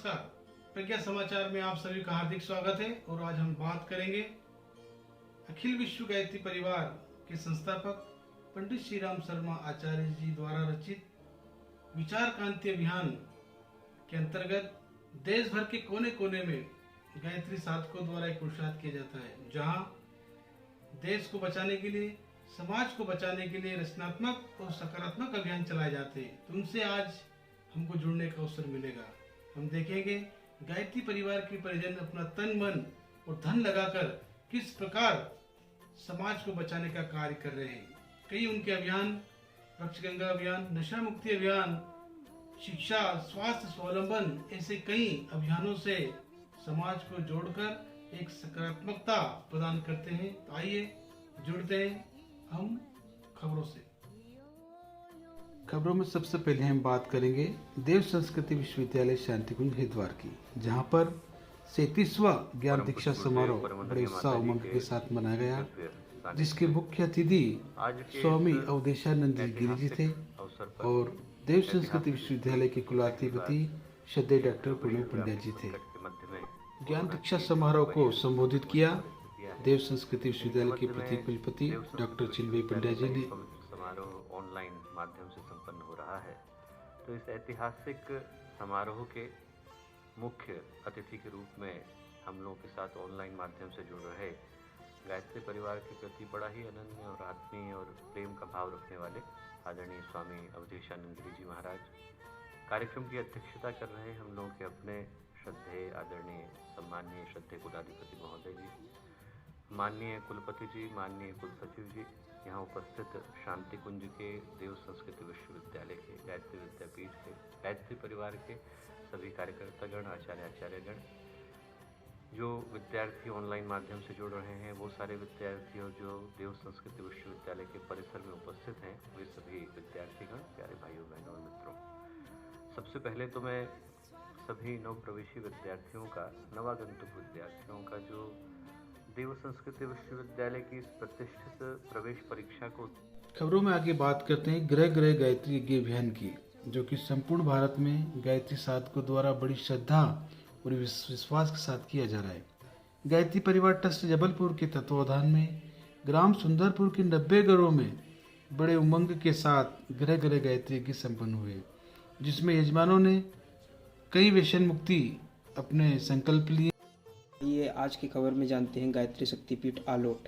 नमस्कार। प्रज्ञा समाचार में आप सभी का हार्दिक स्वागत है और आज हम बात करेंगे अखिल विश्व गायत्री परिवार के संस्थापक पंडित श्री राम शर्मा आचार्य जी द्वारा रचित विचार क्रांति अभियान के अंतर्गत देश भर के कोने कोने में गायत्री साधकों द्वारा एक पुरुषार्थ किया जाता है, जहां देश को बचाने के लिए, समाज को बचाने के लिए रचनात्मक और सकारात्मक अभियान चलाए जाते हैं। तो उनसे आज हमको जुड़ने का अवसर मिलेगा। हम देखेंगे गायत्री परिवार के परिजन अपना तन मन और धन लगाकर किस प्रकार समाज को बचाने का कार्य कर रहे हैं। कई उनके अभियान, रक्त गंगा अभियान, नशा मुक्ति अभियान, शिक्षा, स्वास्थ्य, स्वावलंबन, ऐसे कई अभियानों से समाज को जोड़कर एक सकारात्मकता प्रदान करते हैं। तो आइए जुड़ते हैं हम खबरों से। खबरों में सबसे पहले हम बात करेंगे देव संस्कृति विश्वविद्यालय शांतिकुंज हरिद्वार की, जहां पर 37वां ज्ञान दीक्षा समारोह बड़े उत्साह उमंग के साथ मनाया गया, जिसके मुख्य अतिथि स्वामी अवधेशानंद गिरी जी थे और देव संस्कृति विश्वविद्यालय के कुलाधिपति श्रद्धेय डॉक्टर प्रणव पंड्या जी थे। ज्ञान दीक्षा समारोह को संबोधित किया देव संस्कृति विश्वविद्यालय के प्रति कुलपति डॉक्टर चिन्मय पंड्या जी ने। समारोह ऑनलाइन माध्यम से संपन्न हो रहा है, तो इस ऐतिहासिक समारोह के मुख्य अतिथि के रूप में हम लोगों के साथ ऑनलाइन माध्यम से जुड़ रहे गायत्री परिवार के प्रति बड़ा ही अनन्य और आत्मीय और प्रेम का भाव रखने वाले आदरणीय स्वामी अवधेशानंद गिरी जी महाराज कार्यक्रम की अध्यक्षता कर रहे हैं। हम लोगों के अपने श्रद्धेय आदरणीय सम्माननीय श्रद्धेय कुलाधिपति महोदय जी, माननीय कुलपति जी, माननीय कुल सचिव जी, यहाँ उपस्थित शांति कुंज के देव संस्कृति विश्वविद्यालय के गायत्री विद्यापीठ के गायत्री परिवार के सभी कार्यकर्तागण, आचार्यगण, जो विद्यार्थी ऑनलाइन माध्यम से जुड़ रहे हैं, वो सारे विद्यार्थी और जो देव संस्कृति विश्वविद्यालय के परिसर में उपस्थित हैं, वे सभी विद्यार्थीगण, प्यारे भाइयों बहनों और मित्रों, सबसे पहले तो मैं सभी नव प्रवेशी विद्यार्थियों का, नवागंतुक विद्यार्थियों का जो देव संस्कृति विश्वविद्यालय की इस प्रतिष्ठित प्रवेश परीक्षा को। खबरों में आगे बात करते हैं ग्रह ग्रह गायत्री यज्ञ अभियान की, जो कि संपूर्ण भारत में गायत्री साधकों द्वारा बड़ी श्रद्धा और विश्वास के साथ किया जा रहा है। गायत्री परिवार ट्रस्ट जबलपुर के तत्वावधान में ग्राम सुंदरपुर के 90 घरों में बड़े उमंग के साथ ग्रह ग्रह गायत्री यज्ञ संपन्न हुए, जिसमें यजमानों ने कई व्यसन मुक्ति अपने संकल्प लिए। ये आज की खबर में जानते हैं गायत्री शक्तिपीठ आलोट।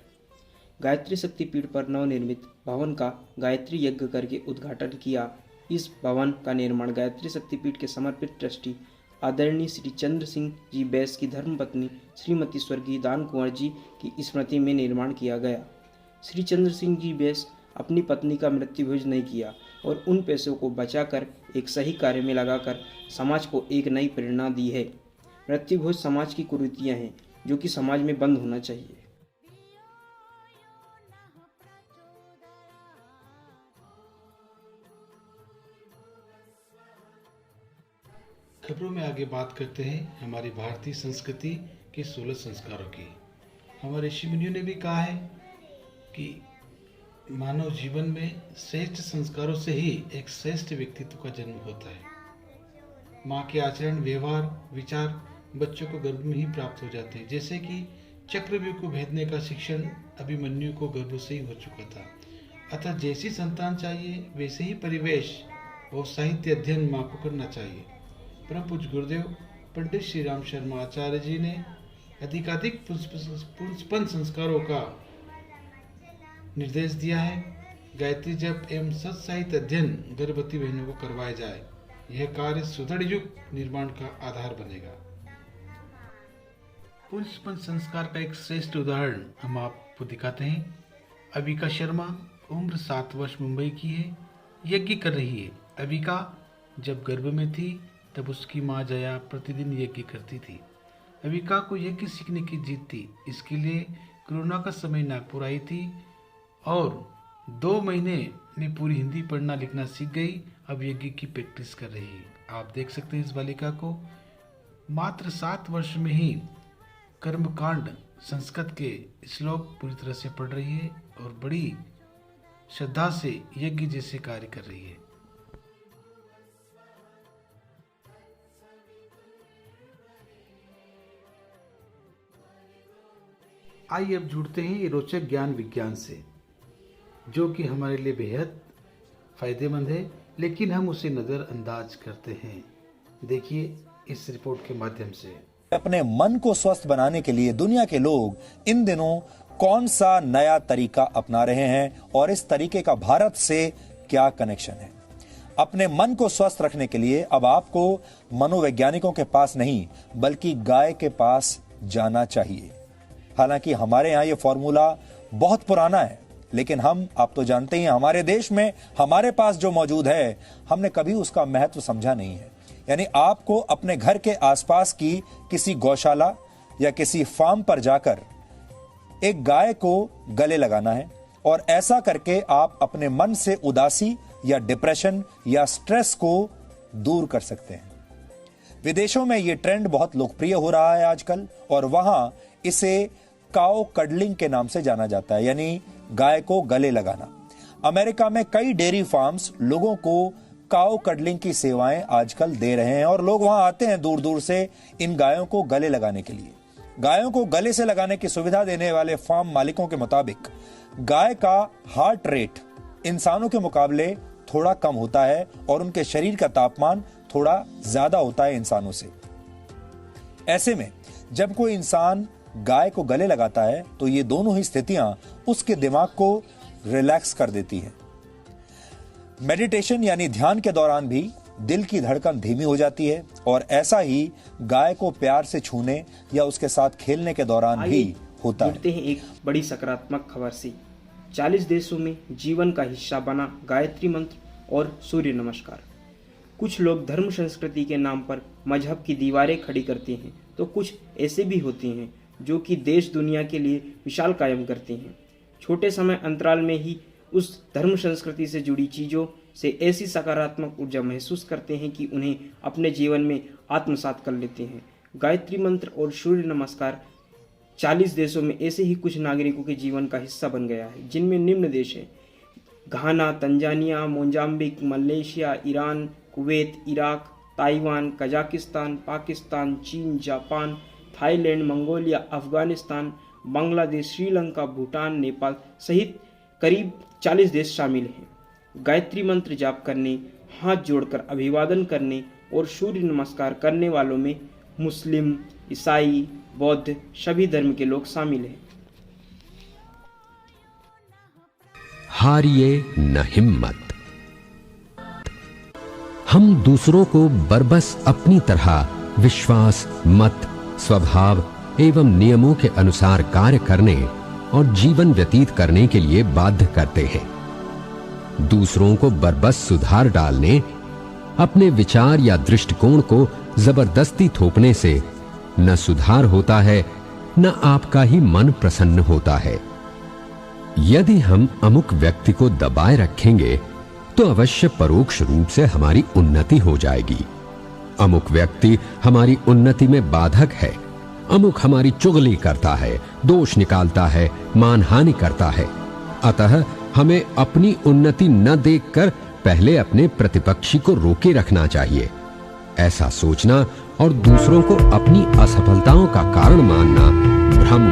गायत्री शक्तिपीठ पर नवनिर्मित भवन का गायत्री यज्ञ करके उद्घाटन किया। इस भवन का निर्माण गायत्री शक्तिपीठ के समर्पित ट्रस्टी आदरणीय श्री चंद्र सिंह जी बैस की धर्मपत्नी श्रीमती स्वर्गीय दान कुंवर जी की स्मृति में निर्माण किया गया। श्री चंद्र सिंह जी बैस अपनी पत्नी का मृत्युभोज नहीं किया और उन पैसों को बचाकर एक सही कार्य में लगाकर समाज को एक नई प्रेरणा दी है। मृत्युभोज समाज की कुरीतियां हैं, जो कि समाज में बंद होना चाहिए। खबरों में आगे बात करते हैं हमारी भारतीय संस्कृति के 16 संस्कारों की। हमारे ऋषि मुनियों ने भी कहा है कि मानव जीवन में श्रेष्ठ संस्कारों से ही एक श्रेष्ठ व्यक्तित्व का जन्म होता है। माँ के आचरण, व्यवहार, विचार बच्चों को गर्भ में ही प्राप्त हो जाते हैं। जैसे कि चक्रव्यूह को भेदने का शिक्षण अभिमन्यु को गर्भ से ही हो चुका था। अतः जैसी संतान चाहिए वैसे ही परिवेश और साहित्य अध्ययन माँ को करना चाहिए। परम पूज्य गुरुदेव पंडित श्री राम शर्मा आचार्य जी ने अधिकाधिक पुंसपन संस्कारों का निर्देश दिया है। गायत्री जप एवं सत्साहित्य अध्ययन गर्भवती बहनों को करवाया जाए। यह कार्य सुदृढ़ युग निर्माण का आधार बनेगा। पुंसपन संस्कार का एक श्रेष्ठ उदाहरण हम आपको दिखाते हैं। अविका शर्मा उम्र 7 वर्ष मुंबई की है, यज्ञ कर रही है। अविका जब गर्भ में थी तब उसकी माँ जया प्रतिदिन यज्ञ करती थी। अविका को यज्ञ सीखने की जिद थी, इसके लिए कोरोना का समय नागपुर आई थी और 2 महीने में पूरी हिंदी पढ़ना लिखना सीख गई। अब यज्ञ की प्रैक्टिस कर रही है। आप देख सकते हैं इस बालिका को मात्र 7 वर्ष में ही कर्मकांड संस्कृत के श्लोक पूरी तरह से पढ़ रही है और बड़ी श्रद्धा से यज्ञ जैसे कार्य कर रही है। आइए अब जुड़ते हैं ये रोचक ज्ञान विज्ञान से, जो कि हमारे लिए बेहद फायदेमंद है, लेकिन हम उसे नज़रअंदाज करते हैं। देखिए इस रिपोर्ट के माध्यम से। अपने मन को स्वस्थ बनाने के लिए दुनिया के लोग इन दिनों कौन सा नया तरीका अपना रहे हैं और इस तरीके का भारत से क्या कनेक्शन है। अपने मन को स्वस्थ रखने के लिए अब आपको मनोवैज्ञानिकों के पास नहीं बल्कि गाय के पास जाना चाहिए। हालांकि हमारे यहाँ ये फॉर्मूला बहुत पुराना है, लेकिन आप तो जानते हैं हमारे देश में हमारे पास जो मौजूद है हमने कभी उसका महत्व समझा नहीं है। यानी आपको अपने घर के आसपास की किसी गौशाला या किसी फार्म पर जाकर एक गाय को गले लगाना है और ऐसा करके आप अपने मन से उदासी या डिप्रेशन या स्ट्रेस को दूर कर सकते हैं। विदेशों में यह ट्रेंड बहुत लोकप्रिय हो रहा है आजकल और वहां इसे काउ कडलिंग के नाम से जाना जाता है, यानी गाय को गले लगाना। अमेरिका में कई डेयरी फार्म्स लोगों को काउ कडलिंग की सेवाएं आजकल दे रहे हैं और लोग वहां आते हैं दूर दूर से इन गायों को गले लगाने के लिए। गायों को गले से लगाने की सुविधा देने वाले फार्म मालिकों के मुताबिक गाय का हार्ट रेट इंसानों के मुकाबले थोड़ा कम होता है और उनके शरीर का तापमान थोड़ा ज्यादा होता है इंसानों से। ऐसे में जब कोई इंसान गाय को गले लगाता है तो ये दोनों ही स्थितियां उसके दिमाग को रिलैक्स कर देती हैं। मेडिटेशन यानी ध्यान के दौरान भी दिल की धड़कन धीमी हो जाती है और ऐसा ही गाय को प्यार से छूने या उसके साथ खेलने के दौरान भी होता है। हैं एक बड़ी सकारात्मक खबर से। 40 देशों में जीवन का हिस्सा बना गायत्री मंत्र और सूर्य नमस्कार। कुछ लोग धर्म संस्कृति के नाम पर मजहब की दीवारें खड़ी करते हैं, तो कुछ ऐसे भी होते हैं जो कि देश दुनिया के लिए विशाल कायम करते हैं। छोटे समय अंतराल में ही उस धर्म संस्कृति से जुड़ी चीज़ों से ऐसी सकारात्मक ऊर्जा महसूस करते हैं कि उन्हें अपने जीवन में आत्मसात कर लेते हैं। गायत्री मंत्र और सूर्य नमस्कार 40 देशों में ऐसे ही कुछ नागरिकों के जीवन का हिस्सा बन गया है, जिनमें निम्न देश हैं: Ghana, Tanzania, Mozambique, Malaysia, Iran, Kuwait, Iraq, Taiwan, Kazakhstan, Pakistan, चीन, Japan, Thailand, Mongolia, Afghanistan, Bangladesh, Sri Lanka, Bhutan, Nepal सहित करीब 40 देश शामिल हैं। गायत्री मंत्र जाप करने, हाथ जोड़कर अभिवादन करने और सूर्य नमस्कार करने वालों में मुस्लिम, ईसाई, बौद्ध सभी धर्म के लोग शामिल हैं। हारिए न हिम्मत। हम दूसरों को बरबस अपनी तरह विश्वास, मत, स्वभाव एवं नियमों के अनुसार कार्य करने और जीवन व्यतीत करने के लिए बाध्य करते हैं। दूसरों को बरबस सुधार डालने, अपने विचार या दृष्टिकोण को जबरदस्ती थोपने से न सुधार होता है, न आपका ही मन प्रसन्न होता है। यदि हम अमुक व्यक्ति को दबाए रखेंगे तो अवश्य परोक्ष रूप से हमारी उन्नति हो जाएगी। अमुक व्यक्ति हमारी उन्नति में बाधक है, अमुक हमारी चुगली करता है, दोष निकालता है, मानहानि करता है। अतः हमें अपनी उन्नति न देखकर पहले अपने प्रतिपक्षी को रोके रखना चाहिए। ऐसा सोचना और दूसरों को अपनी असफलताओं का कारण मानना भ्रम